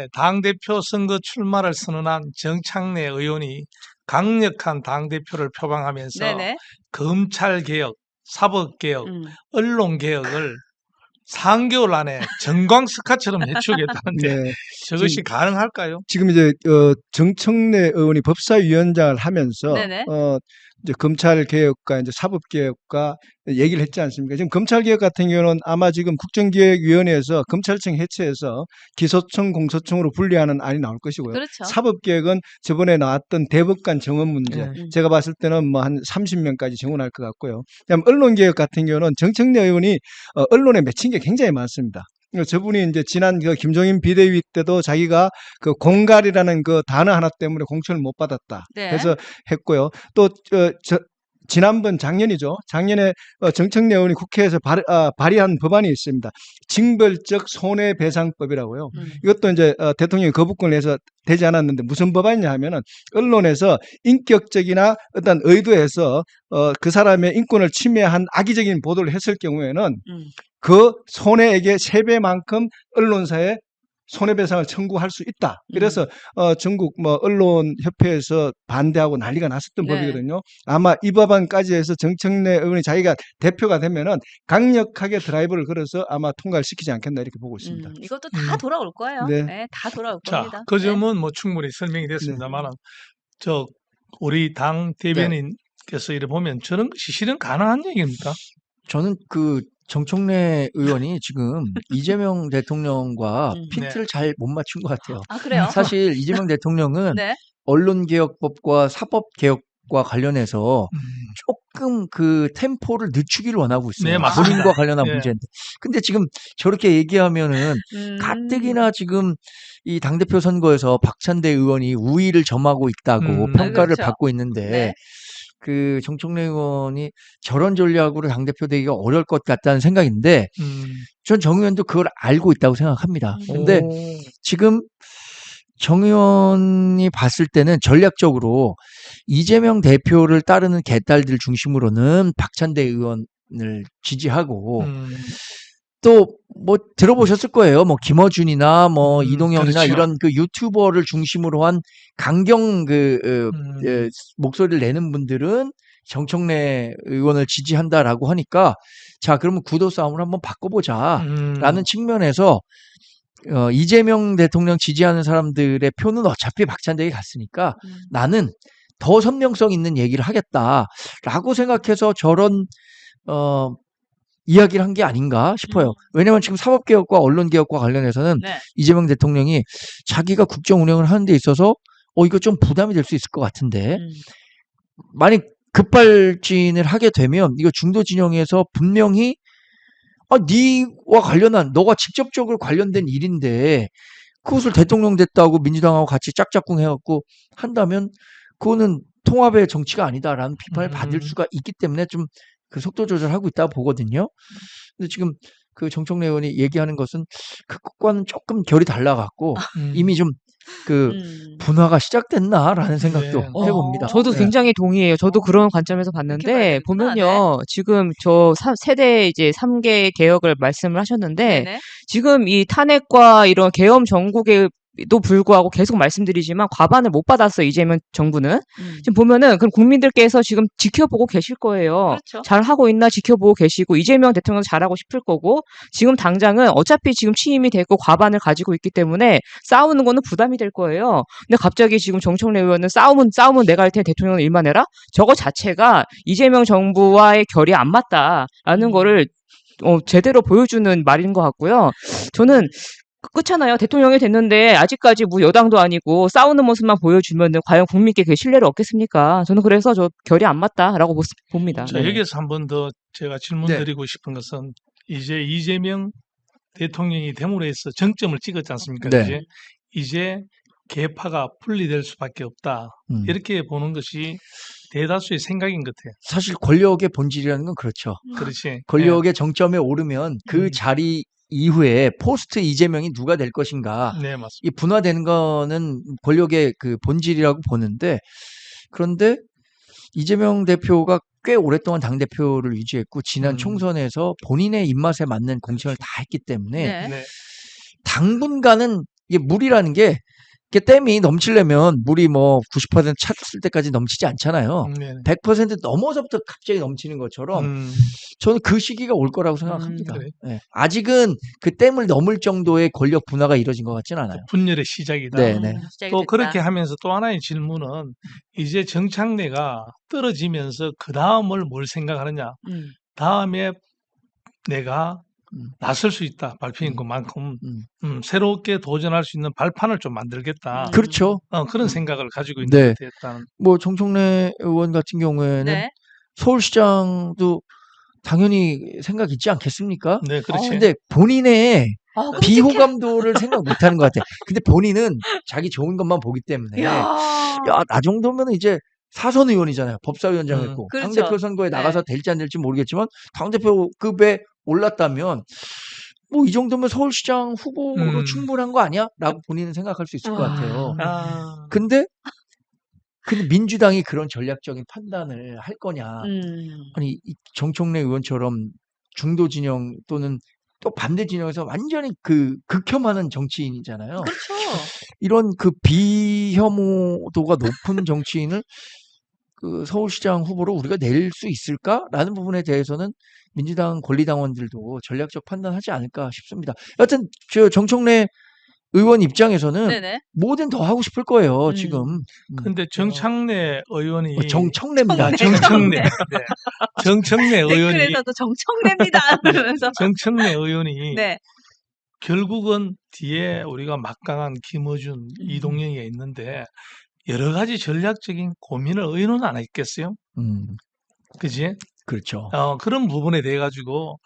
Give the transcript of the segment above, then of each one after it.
이번에 당대표 선거 출마를 선언한 정창래 의원이 강력한 당대표를 표방하면서 네네. 검찰개혁, 사법개혁, 음. 언론개혁을 3개월 안에 전광스카처럼 해치우겠다는데 네. 저것이 지금, 가능할까요? 지금 이제 정청래 의원이 법사위원장을 하면서 네네. 이제 검찰 개혁과 이제 사법 개혁과 얘기를 했지 않습니까? 지금 검찰 개혁 같은 경우는 아마 지금 국정기획위원회에서 검찰청 해체해서 기소청, 공소청으로 분리하는 안이 나올 것이고요. 그렇죠. 사법 개혁은 저번에 나왔던 대법관 정원 문제, 제가 봤을 때는 뭐 한 30명까지 정원할 것 같고요. 그다음 언론 개혁 같은 경우는 정청래 의원이 언론에 맺힌 게 굉장히 많습니다. 저분이 이제 지난 그 김종인 비대위 때도 자기가 그 공갈이라는 그 단어 하나 때문에 공천을 못 받았다 네. 해서 했고요. 또 지난번 작년이죠. 작년에 정청래 의원이 국회에서 발의한 법안이 있습니다. 징벌적 손해배상법이라고요. 이것도 이제 대통령이 거부권을 해서 되지 않았는데 무슨 법안이냐 하면은 언론에서 인격적이나 어떤 의도해서 그 사람의 인권을 침해한 악의적인 보도를 했을 경우에는 그 손해액의 3배만큼 언론사에 손해배상을 청구할 수 있다. 그래서 전국 뭐 언론협회에서 반대하고 난리가 났었던 네. 법이거든요. 아마 이 법안까지 해서 정청래 의원이 자기가 대표가 되면은 강력하게 드라이브를 걸어서 아마 통과를 시키지 않겠나 이렇게 보고 있습니다. 이것도 다 돌아올 거예요. 네. 네, 다 돌아올 자, 겁니다. 그 네. 점은 뭐 충분히 설명이 됐습니다만은 저 우리 당 대변인께서 이래 보면 저런 것이 실은 가능한 얘기입니까? 저는 그 정청래 의원이 지금 이재명 대통령과 핀트를 잘 못 맞춘 것 같아요. 아, 그래요? 사실 이재명 대통령은 네. 언론개혁법과 사법개혁과 관련해서 조금 그 템포를 늦추기를 원하고 있어요. 네, 맞습니다. 본인과 관련한 네. 문제인데. 근데 지금 저렇게 얘기하면은 가뜩이나 지금 이 당대표 선거에서 박찬대 의원이 우위를 점하고 있다고 평가를 그렇죠. 받고 있는데 네. 그 정청래 의원이 저런 전략으로 당대표 되기가 어려울 것 같다는 생각인데 전 정 의원도 그걸 알고 있다고 생각합니다. 근데 지금 정 의원이 봤을 때는 전략적으로 이재명 대표를 따르는 개딸들 중심으로는 박찬대 의원을 지지하고 또 뭐 들어보셨을 거예요. 뭐 김어준이나 뭐 이동영이나 그렇죠. 이런 그 유튜버를 중심으로 한 강경 목소리를 내는 분들은 정청래 의원을 지지한다라고 하니까 자, 그러면 구도 싸움을 한번 바꿔보자라는 측면에서 이재명 대통령 지지하는 사람들의 표는 어차피 박찬대에 갔으니까 나는 더 선명성 있는 얘기를 하겠다라고 생각해서 저런 이야기를 한 게 아닌가 싶어요. 왜냐하면 지금 사법개혁과 언론개혁과 관련해서는 네. 이재명 대통령이 자기가 국정 운영을 하는 데 있어서 이거 좀 부담이 될 수 있을 것 같은데 만약 급발진을 하게 되면 이거 중도 진영에서 분명히 네와 관련한 너가 직접적으로 관련된 일인데 그것을 대통령 됐다고 민주당하고 같이 짝짝꿍 해갖고 한다면 그거는 통합의 정치가 아니다라는 비판을 받을 수가 있기 때문에 좀 그 속도 조절하고 있다고 보거든요. 근데 지금 그 정청래 의원이 얘기하는 것은 그것과는 조금 결이 달라갖고 이미 좀 그 분화가 시작됐나라는 생각도 네. 해봅니다. 저도 네. 굉장히 동의해요. 저도 그런 관점에서 그렇게 봐야 봤는데 되겠구나. 보면요. 지금 저 세대 이제 3개 개혁을 말씀을 하셨는데 네네. 지금 이 탄핵과 이런 계엄 정국에도 불구하고 계속 말씀드리지만 과반을 못 받았어요. 이재명 정부는. 지금 보면은 그럼 국민들께서 지금 지켜보고 계실 거예요. 그렇죠. 잘하고 있나 지켜보고 계시고 이재명 대통령도 잘하고 싶을 거고 지금 당장은 어차피 지금 취임이 되고 과반을 가지고 있기 때문에 싸우는 거는 부담이 될 거예요. 근데 갑자기 지금 정청래 의원은 싸움은 내가 할 테니 대통령은 일만 해라? 저거 자체가 이재명 정부와의 결이 안 맞다라는 거를 제대로 보여주는 말인 것 같고요. 저는 그렇잖아요. 대통령이 됐는데 아직까지 뭐 여당도 아니고 싸우는 모습만 보여주면은 과연 국민께 그 신뢰를 얻겠습니까? 저는 그래서 저 결이 안 맞다라고 봅니다. 자, 여기서 한 번 더 제가 질문 드리고 싶은 것은 이제 이재명 대통령이 됨으로 해서 정점을 찍었지 않습니까? 네. 이제 개파가 분리될 수밖에 없다. 이렇게 보는 것이 대다수의 생각인 것 같아요. 사실 권력의 본질이라는 건 그렇죠. 그렇지. 권력의 정점에 오르면 그 자리 이후에 포스트 이재명이 누가 될 것인가. 네, 맞습니다. 이 분화되는 거는 권력의 그 본질이라고 보는데 그런데 이재명 대표가 꽤 오랫동안 당대표를 유지했고 지난 총선에서 본인의 입맛에 맞는 공천을 다 했기 때문에 네. 네. 당분간은 이게 물이라는 게 이게 댐이 넘치려면 물이 뭐 90% 찼을 때까지 넘치지 않잖아요. 네. 100% 넘어서부터 갑자기 넘치는 것처럼 저는 그 시기가 올 거라고 생각합니다. 그래. 예. 아직은 그 댐을 넘을 정도의 권력 분화가 이루어진 것 같지는 않아요. 분열의 시작이다. 네. 시작이 또 됐다. 그렇게 하면서 또 하나의 질문은 이제 정착내가 떨어지면서 그 다음을 뭘 생각하느냐. 다음에 내가 나설 수 있다. 발표인 것만큼 새롭게 도전할 수 있는 발판을 좀 만들겠다. 그렇죠. 그런 생각을 가지고 있는 네. 것 같아요. 일단. 뭐 정청래 의원 같은 경우에는 네. 서울시장도 당연히 생각 있지 않겠습니까? 네, 그렇지. 근데 본인의 끔찍해. 비호감도를 생각 못하는 것 같아. 근데 본인은 자기 좋은 것만 보기 때문에 야. 나 정도면 이제 사선 의원이잖아요. 법사위원장 했고 그렇죠. 당대표 선거에 네. 나가서 될지 안 될지 모르겠지만 당대표급에 올랐다면 뭐 이 정도면 서울시장 후보로 충분한 거 아니야? 라고 본인은 생각할 수 있을 것 같아요. 근데 민주당이 그런 전략적인 판단을 할 거냐? 아니 이 정청래 의원처럼 중도 진영 또는 또 반대 진영에서 완전히 그 극혐하는 정치인이잖아요. 그렇죠. 이런 그 비혐오도가 높은 정치인을 그 서울시장 후보로 우리가 낼 수 있을까라는 부분에 대해서는 민주당 권리당원들도 전략적 판단하지 않을까 싶습니다. 여하튼 저 정청래 의원 입장에서는 네네. 뭐든 더 하고 싶을 거예요. 지금. 근데 정창래 의원이 정청래입니다. 정청래. 네. 정청래 의원이 댓글에서도 정청래입니다. 그러면서 정청래 의원이 네. 결국은 뒤에 우리가 막강한 김어준, 이동영이 있는데 여러 가지 전략적인 고민을 의논 안 했겠어요? 그지? 그렇죠. 그런 부분에 대해 가지고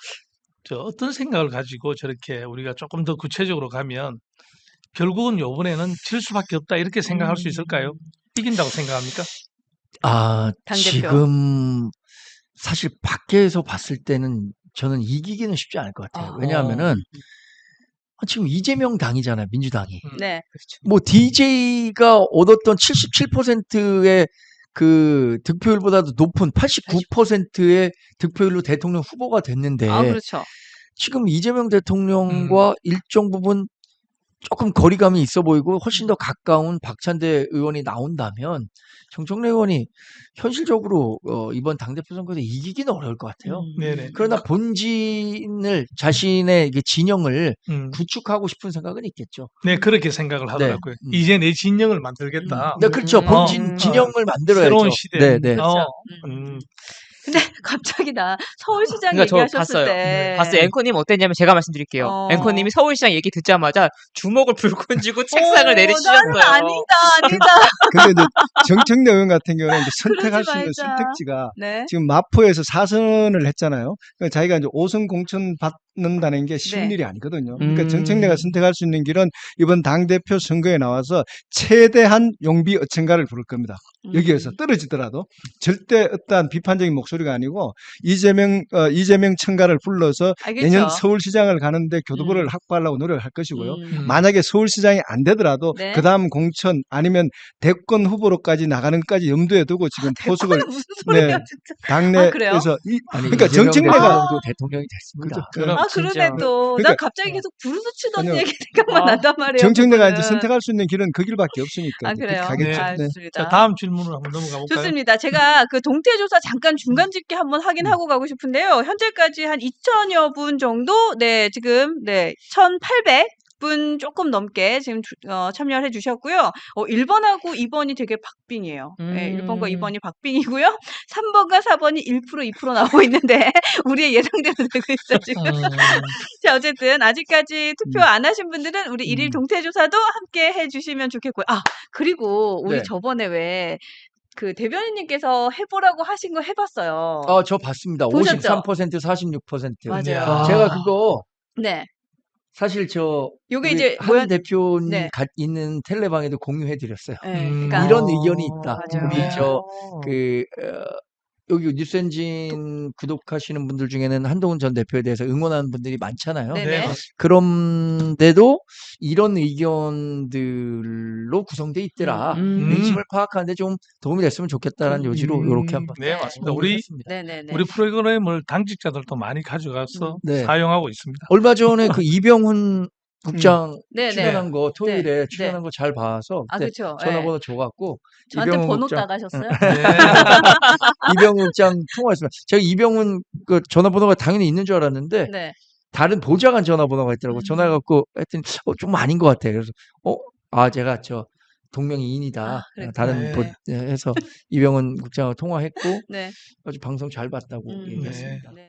어떤 생각을 가지고 저렇게 우리가 조금 더 구체적으로 가면 결국은 요번에는 질 수밖에 없다 이렇게 생각할 수 있을까요? 이긴다고 생각합니까? 당대표. 지금 사실 밖에서 봤을 때는 저는 이기기는 쉽지 않을 것 같아요. 왜냐하면은 지금 이재명 당이잖아요, 민주당이. 네. 그렇죠. 뭐 DJ가 얻었던 77%의 그 득표율보다도 높은 89%의 득표율로 대통령 후보가 됐는데 그렇죠. 지금 이재명 대통령과 일정 부분 조금 거리감이 있어 보이고 훨씬 더 가까운 박찬대 의원이 나온다면 정청래 의원이 현실적으로 이번 당대표 선거에서 이기기는 어려울 것 같아요. 네네. 그러나 본진을 자신의 이게 진영을 음. 구축하고 싶은 생각은 있겠죠. 네, 그렇게 생각을 하더라고요. 이제 내 진영을 만들겠다. 네, 그렇죠. 본진 진영을 만들어야죠. 새로운 시대. 네, 네. 그렇죠. 음. 근데 갑자기 나 서울시장 그러니까 저 얘기하셨을 봤어요. 때 봤어요. 앵커님 어땠냐면 제가 말씀드릴게요. 앵커님이 서울시장 얘기 듣자마자 주먹을 불끈 쥐고 책상을 내리치셨어요. 나는 아니다. 근데 이제 정청래 의원 같은 경우는 이제 선택할 그러지 수 있는 말자. 선택지가 네. 지금 마포에서 4선을 했잖아요. 그러니까 자기가 이제 5선 공천 받는다는 게 쉬운 네. 일이 아니거든요. 그러니까 정청래가 선택할 수 있는 길은 이번 당대표 선거에 나와서 최대한 용비 어천가를 부를 겁니다. 여기에서 떨어지더라도 절대 어떠한 비판적인 목소리가 아니고 이재명 청가를 불러서 알겠죠. 내년 서울시장을 가는데 교도보를 확보하려고 노력을 할 것이고요. 만약에 서울시장이 안 되더라도 네. 그 다음 공천 아니면 대권 후보로까지 나가는 것까지 염두에 두고 지금 포석을 무슨 소리야 네, 진짜. 당내에서 아니, 그러니까 이재명 정청래가 대통령도 대통령이 됐습니다. 그럼 그러네 진짜. 또. 그러니까- 나 갑자기 계속 부르스 치던 아니요. 얘기 생각만 난단 말이에요. 정청래가 그거는. 이제 선택할 수 있는 길은 그 길밖에 없으니까 이제 그래요. 그렇게 가겠죠. 아, 네. 좋습니다. 자, 다음 질문으로 한번 넘어가 볼까요? 좋습니다. 제가 그 동태조사 잠깐 중간 집계 한번 확인하고 가고 싶은데요. 현재까지 한 2,000여 분 정도, 네, 지금, 네, 1,800분 조금 넘게 지금 참여를 해주셨고요. 1번하고 2번이 되게 박빙이에요. 네, 1번과 2번이 박빙이고요. 3번과 4번이 1%, 2% 나오고 있는데, 우리의 예상대로 되고 있어요, 지금. 자, 어쨌든, 아직까지 투표 안 하신 분들은 우리 일일 동태조사도 함께 해주시면 좋겠고요. 그리고 우리 네. 저번에 왜, 그 대변인님께서 해보라고 하신 거 해봤어요. 저 봤습니다. 보셨죠? 53%, 46%. 맞아요. 제가 그거 네. 사실 요게 우리 이제 한 대표님 네. 있는 텔레방에도 공유해 드렸어요. 네, 그러니까 이런 의견이 있다. 맞아요. 우리 여기 뉴스엔진 구독하시는 분들 중에는 한동훈 전 대표에 대해서 응원하는 분들이 많잖아요. 네네. 그런데도 이런 의견들로 구성돼 있더라. 민심을 파악하는데 좀 도움이 됐으면 좋겠다라는 요지로 이렇게 한번 네, 맞습니다. 네네네. 우리 프로그램을 당직자들도 많이 가져가서 네. 사용하고 있습니다. 얼마 전에 그 이병훈 국장 네, 네. 출연한 거 토요일에 네. 출연한 거 잘 봐서 아, 그때 그렇죠. 전화번호 줘갖고 저한테 이병훈 번호 국장 따가셨어요? 네. 이병훈 국장 통화했습니다. 제가 이병훈 그 전화번호가 당연히 있는 줄 알았는데 네. 다른 보좌관 전화번호가 있더라고. 전화해갖고 했더니 좀 아닌 것 같아. 그래서 제가 저 동명이인이다. 아, 그랬구나. 다른 네. 해서 이병훈 국장하고 통화했고 네. 아주 방송 잘 봤다고 음. 얘기했습니다. 네.